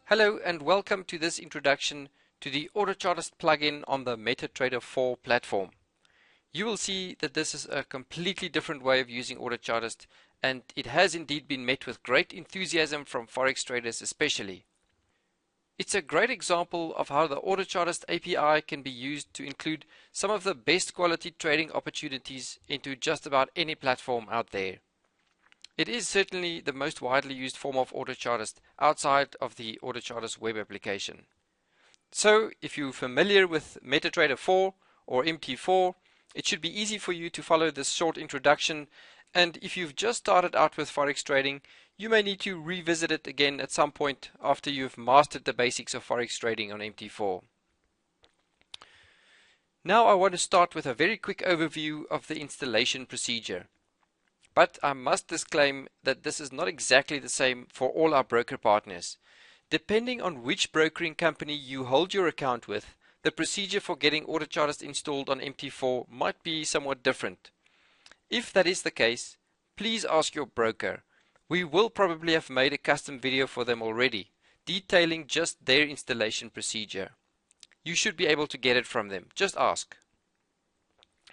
Hello and welcome to this introduction to the AutoChartist plugin on the MT4 platform. You will see that this is a completely different way of using AutoChartist, and it has indeed been met with great enthusiasm from Forex traders especially. It's a great example of how the AutoChartist API can be used to include some of the best quality trading opportunities into just about any platform out there. It is certainly the most widely used form of AutoChartist outside of the AutoChartist web application. So if you're familiar with MT4 or MT4, it should be easy for you to follow this short introduction, and if you've just started out with Forex trading, you may need to revisit it again at some point after you've mastered the basics of Forex trading on MT4. Now I want to start with a very quick overview of the installation procedure. But I must disclaim that this is not exactly the same for all our broker partners. Depending on which brokering company you hold your account with, the procedure for getting AutoChartist installed on MT4 might be somewhat different. If that is the case, please ask your broker. We will probably have made a custom video for them already, detailing just their installation procedure. You should be able to get it from them. Just ask.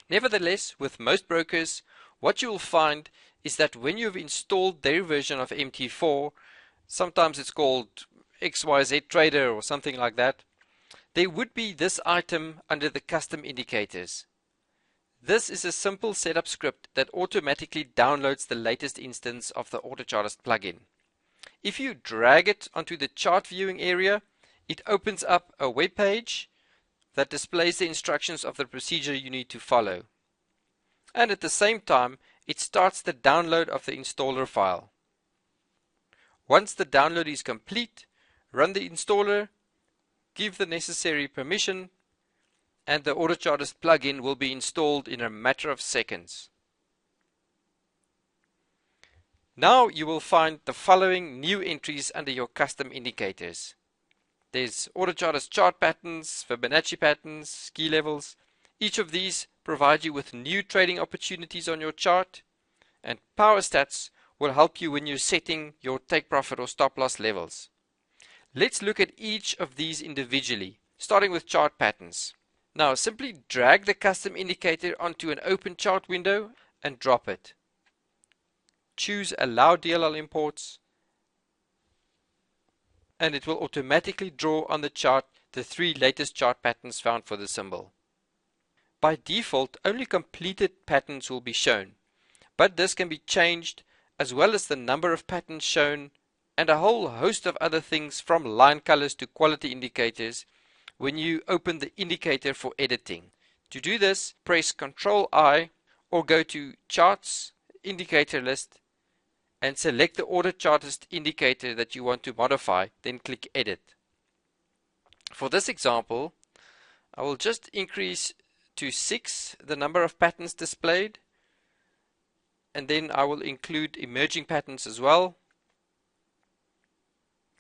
Nevertheless, with most brokers, what you will find is that when you've installed their version of MT4, sometimes it's called XYZ Trader or something like that, there would be this item under the custom indicators. This is a simple setup script that automatically downloads the latest instance of the AutoChartist plugin. If you drag it onto the chart viewing area, it opens up a web page that displays the instructions of the procedure you need to follow. And at the same time, it starts the download of the installer file. Once the download is complete, run the installer, give the necessary permission, and the AutoChartist plugin will be installed in a matter of seconds. Now you will find the following new entries under your custom indicators. There's AutoChartist chart patterns, Fibonacci patterns, key levels. Each of these provide you with new trading opportunities on your chart, and Power Stats will help you when you're setting your take profit or stop loss levels. Let's look at each of these individually, starting with chart patterns. Now simply drag the custom indicator onto an open chart window and drop it. Choose Allow DLL Imports, and it will automatically draw on the chart the three latest chart patterns found for the symbol. By default, only completed patterns will be shown, but this can be changed, as well as the number of patterns shown and a whole host of other things from line colors to quality indicators when you open the indicator for editing. To do this, press Ctrl I or go to Charts, Indicator List, and select the AutoChartist indicator that you want to modify, then click Edit. For this example, I will just increase to 6 the number of patterns displayed, and then I will include emerging patterns as well.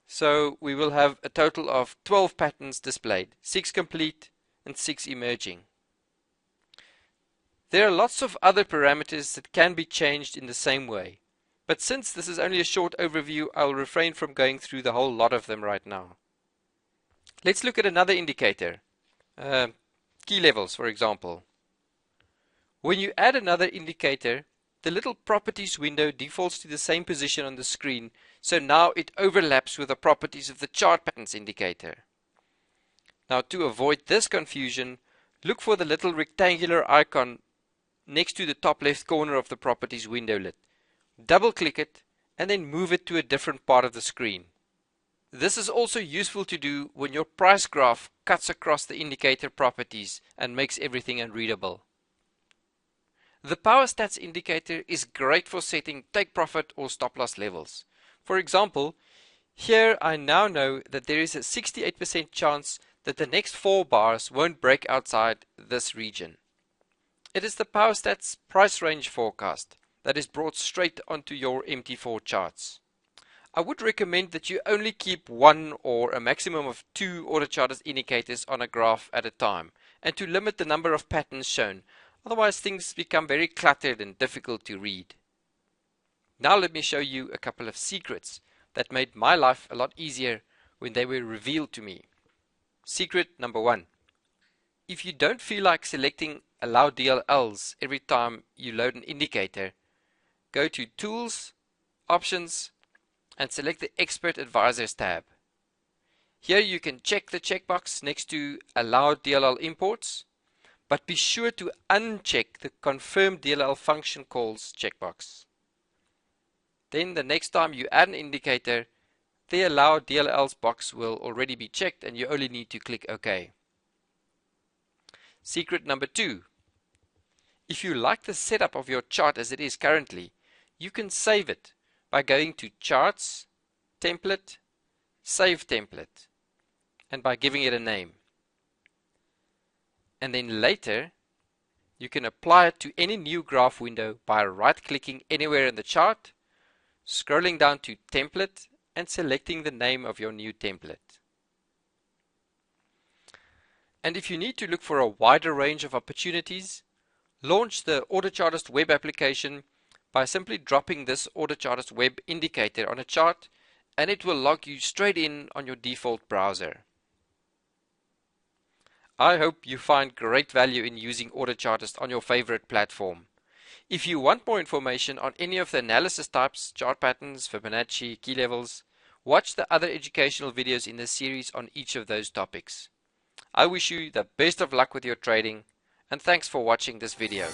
So we will have a total of 12 patterns displayed, 6 complete and 6 emerging. There are lots of other parameters that can be changed in the same way, but since this is only a short overview, I will refrain from going through the whole lot of them right now. Let's look at another indicator. Key levels, for example. When you add another indicator, the little properties window defaults to the same position on the screen, so now it overlaps with the properties of the chart patterns indicator. Now to avoid this confusion, look for the little rectangular icon next to the top left corner of the properties windowlet. Double click it and then move it to a different part of the screen. This is also useful to do when your price graph cuts across the indicator properties and makes everything unreadable. The Power Stats indicator is great for setting take profit or stop loss levels. For example, here I now know that there is a 68% chance that the next 4 bars won't break outside this region. It is the Power Stats price range forecast that is brought straight onto your MT4 charts. I would recommend that you only keep 1 or a maximum of 2 AutoChartist indicators on a graph at a time, and to limit the number of patterns shown, otherwise things become very cluttered and difficult to read. Now let me show you a couple of secrets that made my life a lot easier when they were revealed to me. Secret number 1. If you don't feel like selecting Allow DLLs every time you load an indicator, go to Tools, Options, and select the Expert Advisors tab. Here you can check the checkbox next to Allow DLL Imports, but be sure to uncheck the Confirm DLL Function Calls checkbox. Then the next time you add an indicator, the Allow DLLs box will already be checked and you only need to click OK. Secret number 2. If you like the setup of your chart as it is currently, you can save it by going to Charts, Template, Save Template, and by giving it a name. And then later, you can apply it to any new graph window by right-clicking anywhere in the chart, scrolling down to Template, and selecting the name of your new template. And if you need to look for a wider range of opportunities, launch the AutoChartist web application by simply dropping this AutoChartist web indicator on a chart, and it will log you straight in on your default browser. I hope you find great value in using AutoChartist on your favorite platform. If you want more information on any of the analysis types, chart patterns, Fibonacci, key levels, watch the other educational videos in this series on each of those topics. I wish you the best of luck with your trading, and thanks for watching this video.